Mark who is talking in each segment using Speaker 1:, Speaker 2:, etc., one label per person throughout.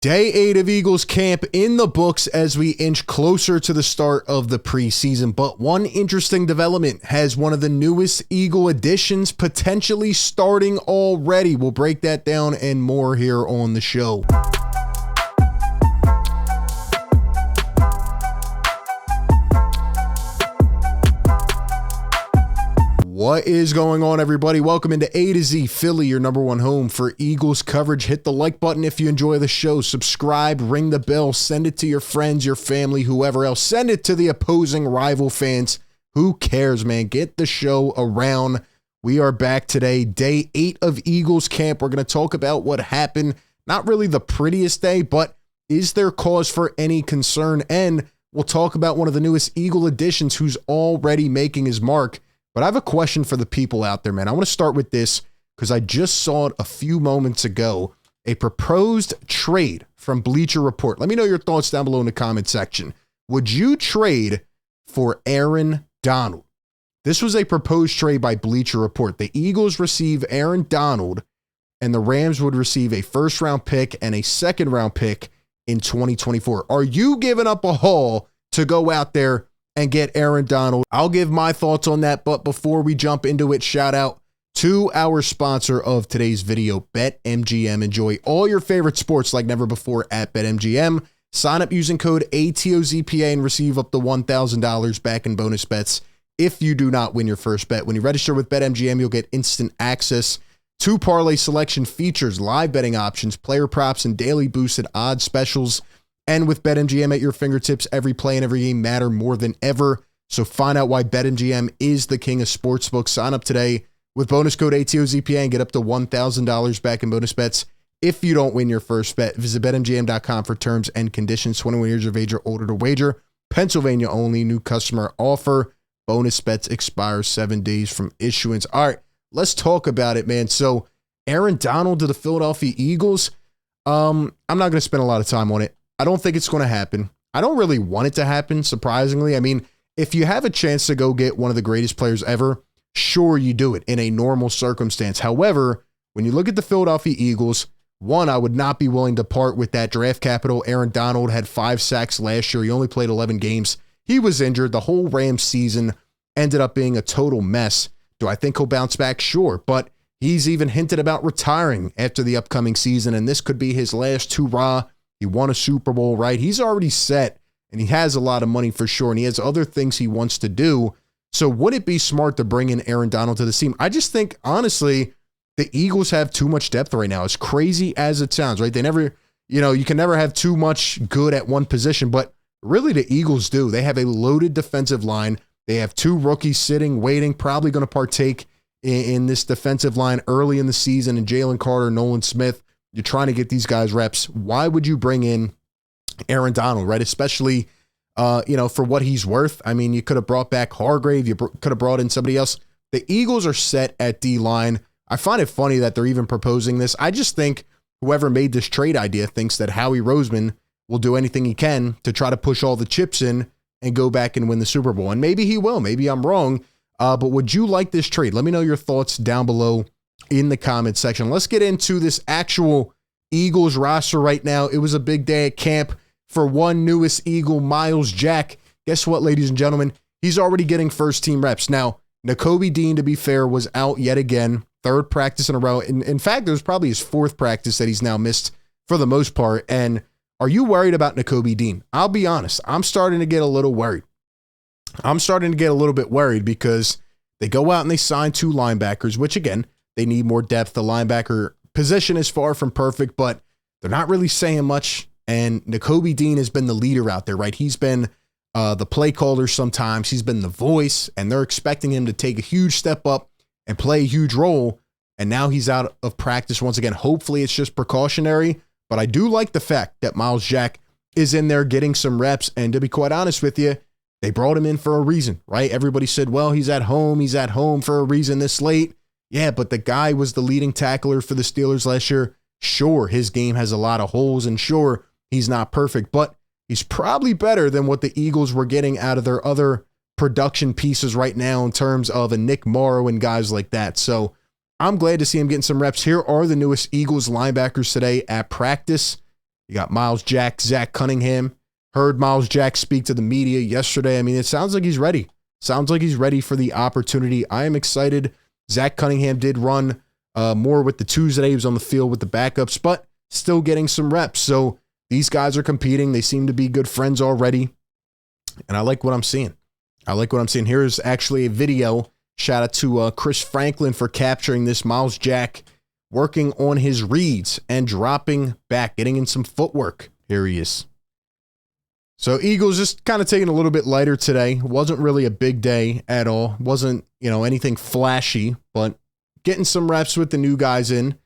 Speaker 1: Day 8 of Eagles camp in the books as we inch closer to the start of the preseason. But one interesting development has one of the newest Eagle additions potentially starting already. We'll break that down and more here on the show. What is going on, everybody? Welcome into A to Z Philly, your number one home for Eagles coverage. Hit the like button if you enjoy the show. Subscribe, ring the bell, send it to your friends, your family, whoever else. Send it to the opposing rival fans. Who cares, man? Get the show around. We are back today, day 8 of Eagles camp. We're going to talk about what happened. Not really the prettiest day, but is there cause for any concern? And we'll talk about one of the newest Eagle additions who's already making his mark. But I have a question for the people out there, man. I want to start with this because I just saw it a few moments ago. A proposed trade from Bleacher Report. Let me know your thoughts down below in the comment section. Would you trade for Aaron Donald? This was a proposed trade by Bleacher Report. The Eagles receive Aaron Donald, and the Rams would receive a first-round pick and a second-round pick in 2024. Are you giving up a haul to go out there and get Aaron Donald? I'll give my thoughts on that, but before we jump into it, shout out to our sponsor of today's video, BetMGM. Enjoy all your favorite sports like never before at BetMGM. Sign up using code ATOZPA and receive up to $1,000 back in bonus bets if you do not win your first bet. When you register with BetMGM, you'll get instant access to parlay selection features, live betting options, player props, and daily boosted odds specials. And with BetMGM at your fingertips, every play and every game matter more than ever. So find out why BetMGM is the king of sportsbooks. Sign up today with bonus code ATOZPA and get up to $1,000 back in bonus bets if you don't win your first bet. Visit BetMGM.com for terms and conditions. 21 years of age or older to wager. Pennsylvania only. New customer offer. Bonus bets expire 7 days from issuance. All right, let's talk about it, man. So Aaron Donald to the Philadelphia Eagles. I'm not going to spend a lot of time on it. I don't think it's going to happen. I don't really want it to happen, surprisingly. I mean, if you have a chance to go get one of the greatest players ever, sure, you do it in a normal circumstance. However, when you look at the Philadelphia Eagles, one, I would not be willing to part with that draft capital. Aaron Donald had 5 sacks last year. He only played 11 games. He was injured. The whole Rams season ended up being a total mess. Do I think he'll bounce back? Sure, but he's even hinted about retiring after the upcoming season, and this could be his last hurrah. He won a Super Bowl, right? He's already set, and he has a lot of money for sure, and he has other things he wants to do. So would it be smart to bring in Aaron Donald to the team? I just think, honestly, the Eagles have too much depth right now, as crazy as it sounds, right? They never, you can never have too much good at one position, but really the Eagles do. They have a loaded defensive line. They have 2 rookies sitting, waiting, probably going to partake in this defensive line early in the season, and Jalen Carter, Nolan Smith. You're trying to get these guys reps. Why would you bring in Aaron Donald, right? Especially, for what he's worth. I mean, you could have brought back Hargrave. You could have brought in somebody else. The Eagles are set at D-line. I find it funny that they're even proposing this. I just think whoever made this trade idea thinks that Howie Roseman will do anything he can to try to push all the chips in and go back and win the Super Bowl. And maybe he will. Maybe I'm wrong. But would you like this trade? Let me know your thoughts down below in the comment section. Let's get into this actual Eagles roster right now. It was a big day at camp for one newest Eagle, Myles Jack. Guess what, ladies and gentlemen? He's already getting first team reps. Now, Nakobe Dean, to be fair, was out yet again. 3rd practice in a row. In fact, it was probably his 4th practice that he's now missed for the most part. And are you worried about Nakobe Dean? I'll be honest. I'm starting to get a little worried. I'm starting to get a little bit worried because they go out and they sign 2 linebackers, which again, they need more depth. The linebacker position is far from perfect, but they're not really saying much. And Nakobe Dean has been the leader out there, right? He's been the play caller sometimes. He's been the voice, and they're expecting him to take a huge step up and play a huge role. And now he's out of practice once again. Hopefully it's just precautionary, but I do like the fact that Myles Jack is in there getting some reps. And to be quite honest with you, they brought him in for a reason, right? Everybody said, well, he's at home. He's at home for a reason this late. Yeah, but the guy was the leading tackler for the Steelers last year. Sure, his game has a lot of holes, and sure, he's not perfect, but he's probably better than what the Eagles were getting out of their other production pieces right now in terms of a Nick Morrow and guys like that. So I'm glad to see him getting some reps. Here are the newest Eagles linebackers today at practice. You got Myles Jack, Zach Cunningham. Heard Myles Jack speak to the media yesterday. I mean, it sounds like he's ready. Sounds like he's ready for the opportunity. I am excited. Zach Cunningham did run more with the twos today. He was on the field with the backups, but still getting some reps. So these guys are competing. They seem to be good friends already. And I like what I'm seeing. Here's actually a video. Shout out to Chris Franklin for capturing this. Myles Jack working on his reads and dropping back, getting in some footwork. Here he is. So Eagles just kind of taking a little bit lighter today. Wasn't really a big day at all. Wasn't, anything flashy, but getting some reps with the new guys in.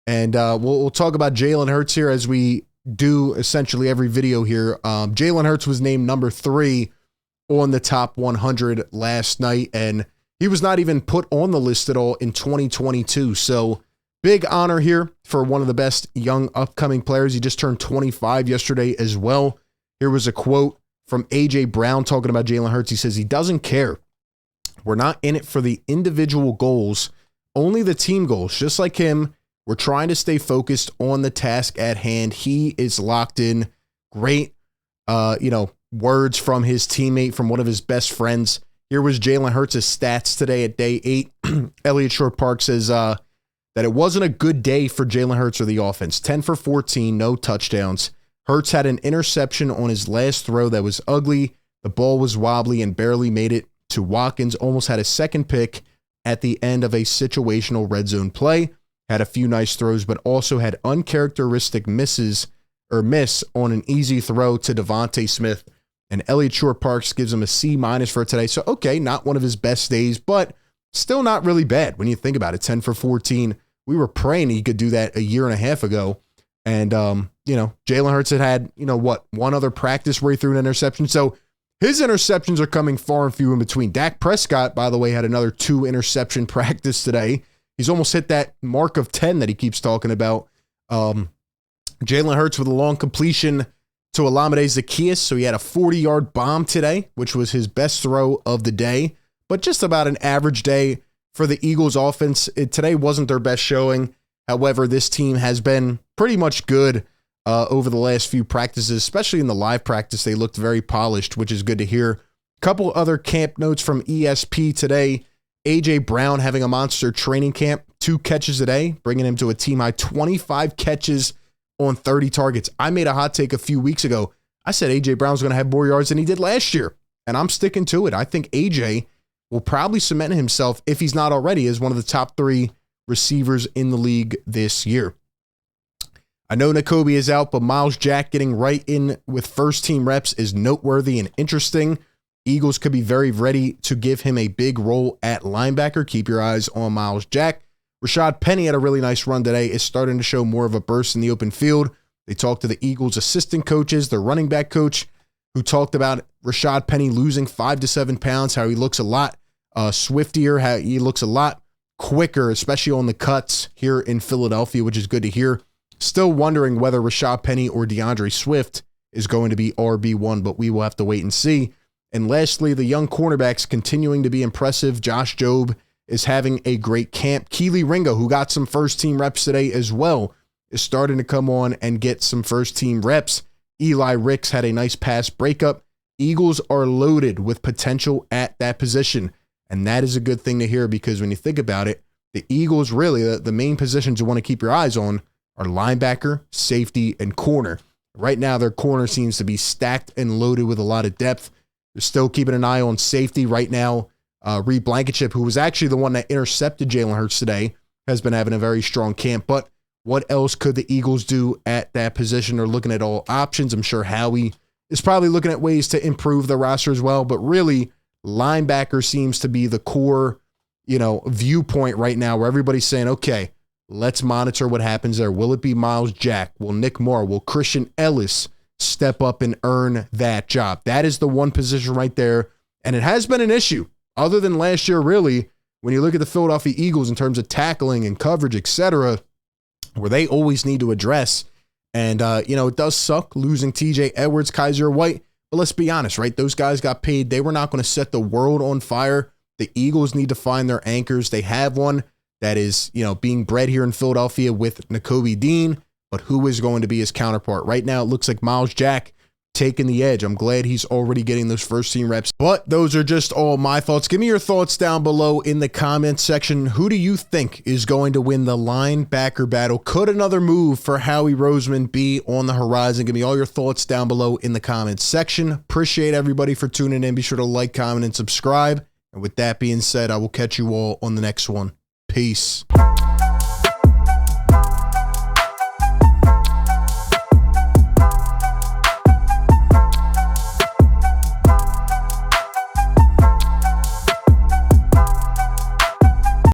Speaker 1: And we'll talk about Jalen Hurts here as we do essentially every video here. Jalen Hurts was named number 3 on the top 100 last night, and he was not even put on the list at all in 2022. So big honor here for one of the best young upcoming players. He just turned 25 yesterday as well. Here was a quote from A.J. Brown talking about Jalen Hurts. He says, he doesn't care. We're not in it for the individual goals, only the team goals. Just like him, we're trying to stay focused on the task at hand. He is locked in. Great, words from his teammate, from one of his best friends. Here was Jalen Hurts' stats today at day 8. Elliott Short-Park says that it wasn't a good day for Jalen Hurts or the offense. 10 for 14, no touchdowns. Hurts had an interception on his last throw that was ugly. The ball was wobbly and barely made it to Watkins. Almost had a second pick at the end of a situational red zone play. Had a few nice throws, but also had uncharacteristic miss on an easy throw to Devontae Smith. And Elliott Short-Parks gives him a C- for today. So, okay, not one of his best days, but still not really bad when you think about it. 10 for 14. We were praying he could do that a year and a half ago. And, Jalen Hurts had one other practice where he threw an interception. So his interceptions are coming far and few in between. Dak Prescott, by the way, had another 2 interception practice today. He's almost hit that mark of 10 that he keeps talking about. Jalen Hurts with a long completion to Olamide Zaccheaus. So he had a 40-yard bomb today, which was his best throw of the day. But just about an average day for the Eagles offense. Today wasn't their best showing. However, this team has been pretty much good over the last few practices, especially in the live practice. They looked very polished, which is good to hear. Couple other camp notes from ESP today. A.J. Brown having a monster training camp, 2 catches a day, bringing him to a team high 25 catches on 30 targets. I made a hot take a few weeks ago. I said A.J. Brown's going to have more yards than he did last year, and I'm sticking to it. I think A.J. will probably cement himself, if he's not already, as one of the top 3 receivers in the league this year. I know Nakobe is out, but Myles Jack getting right in with first-team reps is noteworthy and interesting. Eagles could be very ready to give him a big role at linebacker. Keep your eyes on Myles Jack. Rashad Penny had a really nice run today. Is starting to show more of a burst in the open field. They talked to the Eagles assistant coaches, their running back coach, who talked about Rashad Penny losing 5 to 7 pounds, how he looks a lot swiftier, how he looks a lot quicker, especially on the cuts here in Philadelphia, which is good to hear. Still wondering whether Rashad Penny or DeAndre Swift is going to be RB1, but we will have to wait and see. And lastly, the young cornerbacks continuing to be impressive. Josh Jobe is having a great camp. Keely Ringo, who got some first-team reps today as well, is starting to come on and get some first-team reps. Eli Ricks had a nice pass breakup. Eagles are loaded with potential at that position, and that is a good thing to hear because when you think about it, the Eagles really, the main positions you want to keep your eyes on are linebacker, safety, and corner. Right now, their corner seems to be stacked and loaded with a lot of depth. They're still keeping an eye on safety right now. Reed Blankenship, who was actually the one that intercepted Jalen Hurts today, has been having a very strong camp. But what else could the Eagles do at that position? They're looking at all options. I'm sure Howie is probably looking at ways to improve the roster as well. But really, linebacker seems to be the core, viewpoint right now where everybody's saying, okay, let's monitor what happens there. Will it be Myles Jack? Will Nick Moore? Will Christian Ellis step up and earn that job? That is the one position right there. And it has been an issue. Other than last year, really, when you look at the Philadelphia Eagles in terms of tackling and coverage, etc., where they always need to address. And, it does suck losing TJ Edwards, Kaiser White. But let's be honest, right? Those guys got paid. They were not going to set the world on fire. The Eagles need to find their anchors. They have one that is, being bred here in Philadelphia with Nakobe Dean. but who is going to be his counterpart? Right now, it looks like Myles Jack taking the edge. I'm glad he's already getting those first team reps. But those are just all my thoughts. Give me your thoughts down below in the comments section. Who do you think is going to win the linebacker battle? Could another move for Howie Roseman be on the horizon? Give me all your thoughts down below in the comments section. Appreciate everybody for tuning in. Be sure to like, comment, and subscribe. And with that being said, I will catch you all on the next one. Peace.